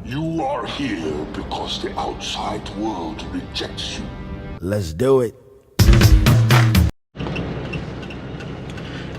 You are here because the outside world rejects you. Let's do it.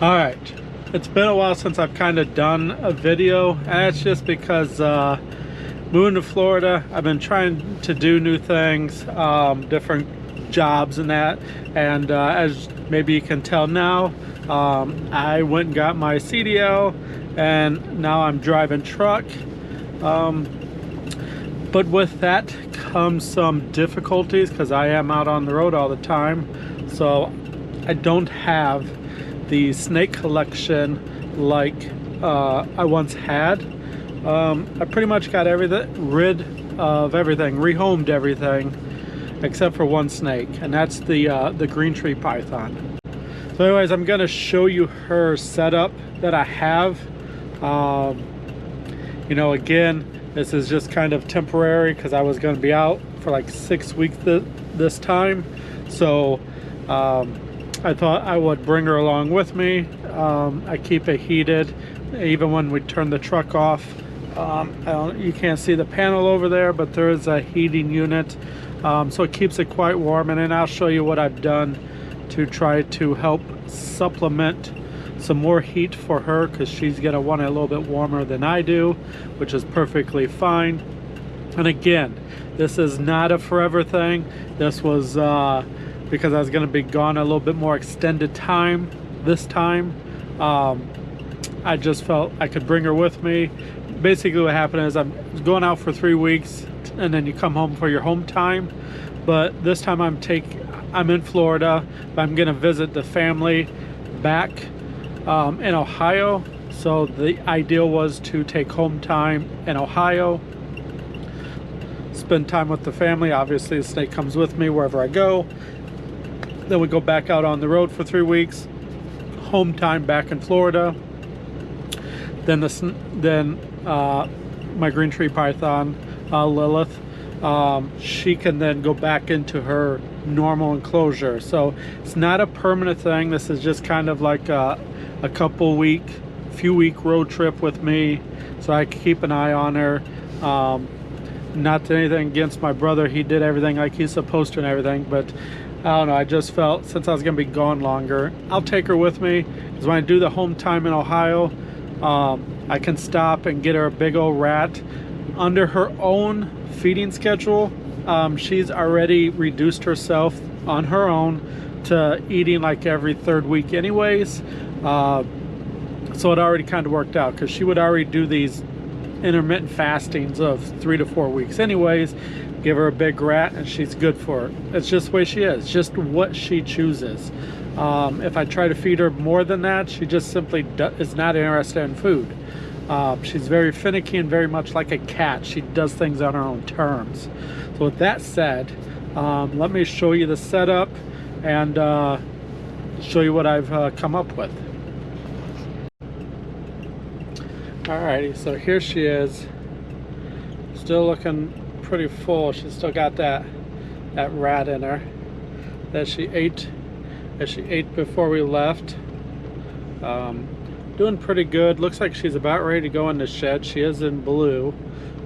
Alright, it's been a while since I've kind of done a video, and that's just because moving to Florida, I've been trying to do new things, different jobs and that, and as maybe you can tell now, I went and got my CDL, and now I'm driving truck. But with that comes some difficulties because I am out on the road all the time, so I don't have the snake collection like I once had. I pretty much got rid of everything, rehomed everything except for one snake, and that's the green tree python. So anyways, I'm gonna show you her setup that I have. You know, again, this is just kind of temporary because I was going to be out for like 6 weeks this time. So I thought I would bring her along with me. I keep it heated even when we turn the truck off. You can't see the panel over there, but there is a heating unit. So it keeps it quite warm. And then I'll show you what I've done to try to help supplement some more heat for her, because she's gonna want it a little bit warmer than I do, which is perfectly fine. And again, this is not a forever thing. This was because I was gonna be gone a little bit more extended time this time. I just felt I could bring her with me. Basically what happened is I'm going out for 3 weeks and then you come home for your home time, but this time I'm in Florida, but I'm gonna visit the family back in Ohio. So the ideal was to take home time in Ohio, spend time with the family. Obviously the snake comes with me wherever I go. Then we go back out on the road for 3 weeks, home time back in Florida. Then my green tree python, Lilith, she can then go back into her normal enclosure. So it's not a permanent thing. This is just kind of like a few week road trip with me, so I can keep an eye on her. Not anything against my brother, he did everything like he's supposed to and everything, but I don't know, I just felt since I was gonna be gone longer, I'll take her with me, because when I do the home time in Ohio, I can stop and get her a big old rat under her own feeding schedule. She's already reduced herself on her own to eating like every 3rd week anyways. So it already kind of worked out, because she would already do these intermittent fastings of 3 to 4 weeks anyways. Give her a big rat and she's good for it. It's just the way she is, just what she chooses. If I try to feed her more than that, she just simply is not interested in food. She's very finicky and very much like a cat. She does things on her own terms. So with that said, let me show you the setup and show you what I've come up with. Alrighty, so here she is, still looking pretty full. She's still got that rat in her that she ate before we left. Doing pretty good. Looks like she's about ready to go in the shed. She is in blue,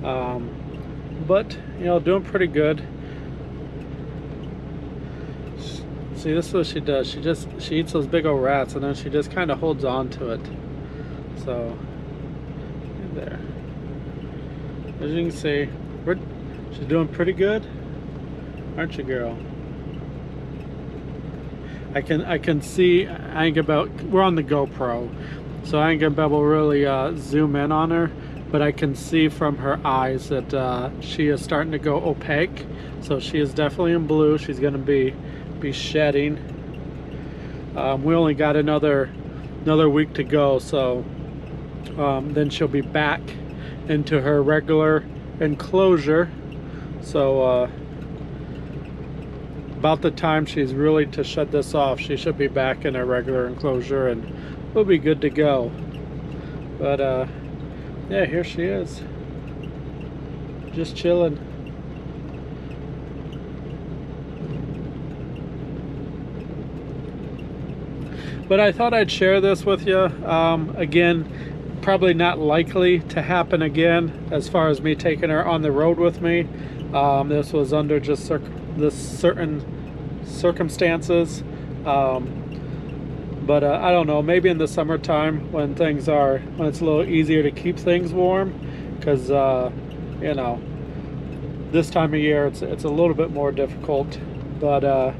but you know, doing pretty good. See, this is what she does. She eats those big old rats and then she just kind of holds on to it. So there, as you can see, she's doing pretty good, aren't you, girl? I can see, we're on the GoPro, so I ain't gonna be able to really zoom in on her, but I can see from her eyes that she is starting to go opaque. So she is definitely in blue. She's gonna be shedding. We only got another week to go, so then she'll be back into her regular enclosure. So about the time she's really to shut this off, she should be back in her regular enclosure and we'll be good to go. But yeah, here she is, just chilling. But I thought I'd share this with you. Again, probably not likely to happen again as far as me taking her on the road with me. This was under just this certain circumstances. But I don't know, maybe in the summertime when it's a little easier to keep things warm, because you know, this time of year it's a little bit more difficult. But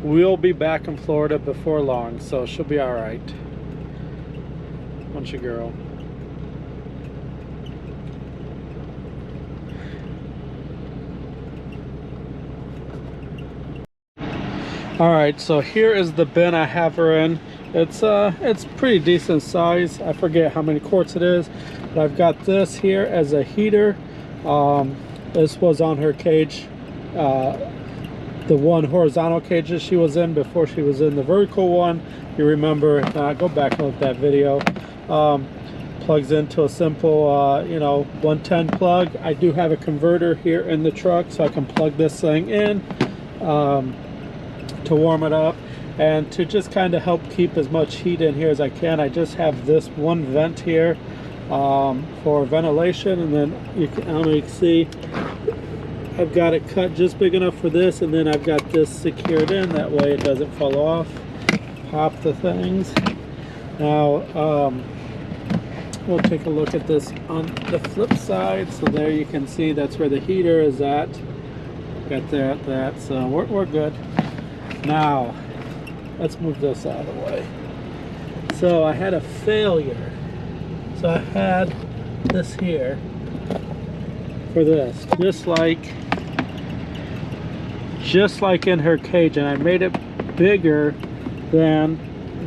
we'll be back in Florida before long, so she'll be all right. Bunch of girl. All right, so here is the bin I have her in. It's pretty decent size. I forget how many quarts it is, but I've got this here as a heater. This was on her cage, the one horizontal cage that she was in before she was in the vertical one. You remember, go back and look at that video. Plugs into a simple, you know, 110 plug. I do have a converter here in the truck, so I can plug this thing in to warm it up, and to just kind of help keep as much heat in here as I can. I just have this one vent here for ventilation, and then I don't know if you can see, I've got it cut just big enough for this, and then I've got this secured in, that way it doesn't fall off. Pop the things. Now we'll take a look at this on the flip side. So there you can see that's where the heater is at. Got that, so we're good. Now let's move this out of the way. So I had a failure. So I had this here for this, just like in her cage, and I made it bigger than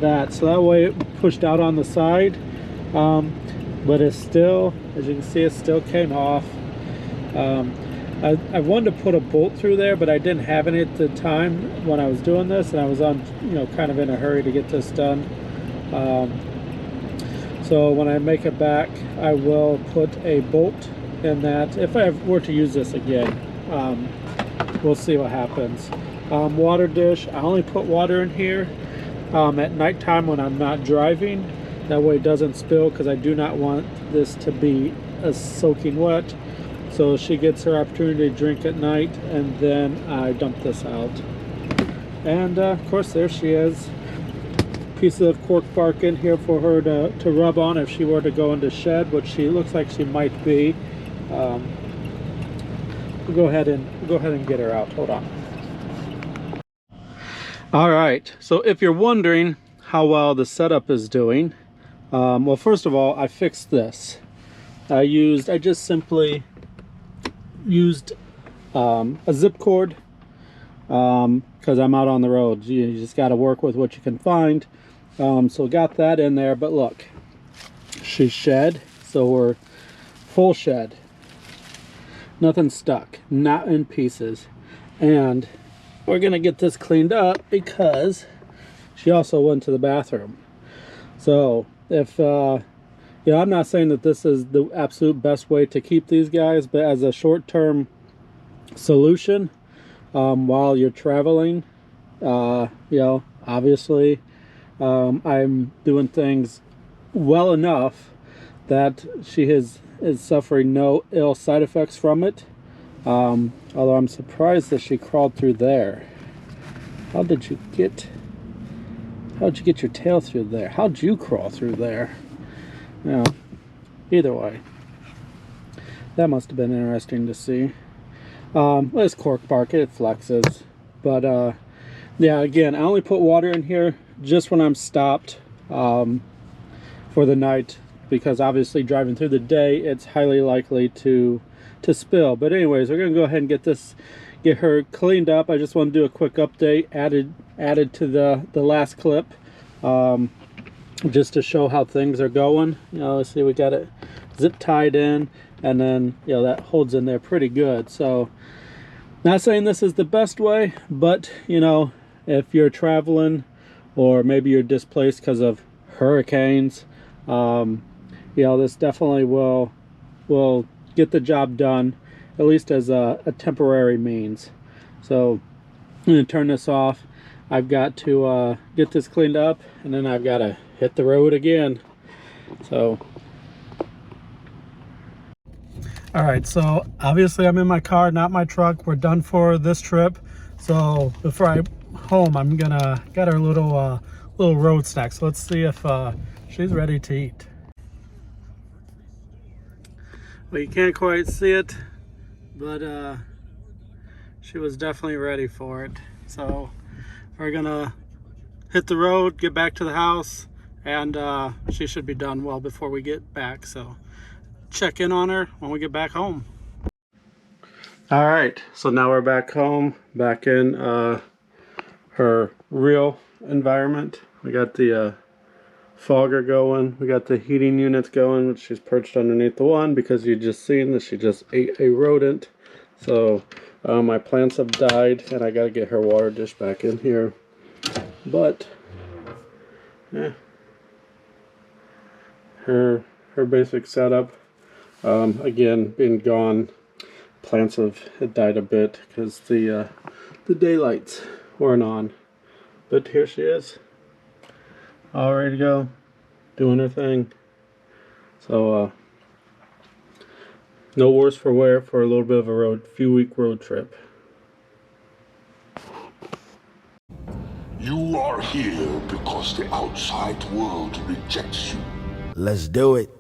that, so that way it pushed out on the side, but it's still, as you can see, it still came off. I wanted to put a bolt through there, but I didn't have any at the time when I was doing this, and I was on, you know, kind of in a hurry to get this done. So when I make it back, I will put a bolt in that. If I were to use this again, we'll see what happens. Water dish, I only put water in here at nighttime when I'm not driving. That way it doesn't spill, because I do not want this to be soaking wet. So she gets her opportunity to drink at night, and then I dump this out. And of course, there she is. Piece of cork bark in here for her to rub on if she were to go into shed, which she looks like she might be. We'll go ahead and get her out. Hold on. All right, so if you're wondering how well the setup is doing, well, first of all, I fixed this. I just simply used a zip cord, because I'm out on the road. You just got to work with what you can find. So got that in there, but look, she's shed, so we're full shed. Nothing stuck, not in pieces. And we're gonna get this cleaned up because she also went to the bathroom. So if you know, I'm not saying that this is the absolute best way to keep these guys, but as a short-term solution while you're traveling, you know, obviously I'm doing things well enough that she is suffering no ill side effects from it. Although I'm surprised that she crawled through there. How'd you get your tail through there? How'd you crawl through there? You know, either way, that must have been interesting to see. This cork bark, it flexes, but yeah, again, I only put water in here just when I'm stopped for the night, because obviously driving through the day, it's highly likely to spill. But anyways, we're gonna go ahead and get her cleaned up. I just want to do a quick update added to the last clip, just to show how things are going. You know, let's see, we got it zip tied in, and then, you know, that holds in there pretty good. So not saying this is the best way, but you know, if you're traveling or maybe you're displaced because of hurricanes, you know, this definitely will get the job done, at least as a temporary means. So I'm going to turn this off. I've got to get this cleaned up, and then I've got to hit the road again. So All right, so obviously I'm in my car, not my truck. We're done for this trip. So before I home, I'm gonna get her little road snack. So let's see if she's ready to eat. Well, you can't quite see it, but she was definitely ready for it. So we're gonna hit the road, get back to the house, and she should be done well before we get back. So check in on her when we get back home. All right, so now we're back home, back in her real environment. We got the fogger going, we got the heating units going, which she's perched underneath the one because you just seen that she just ate a rodent. So my plants have died and I gotta get her water dish back in here. But yeah, her basic setup, again, being gone, plants had died a bit because the daylights weren't on. But here she is, all ready to go, doing her thing. So no worse for wear for a little bit of a few week road trip. You are here because the outside world rejects you. Let's do it.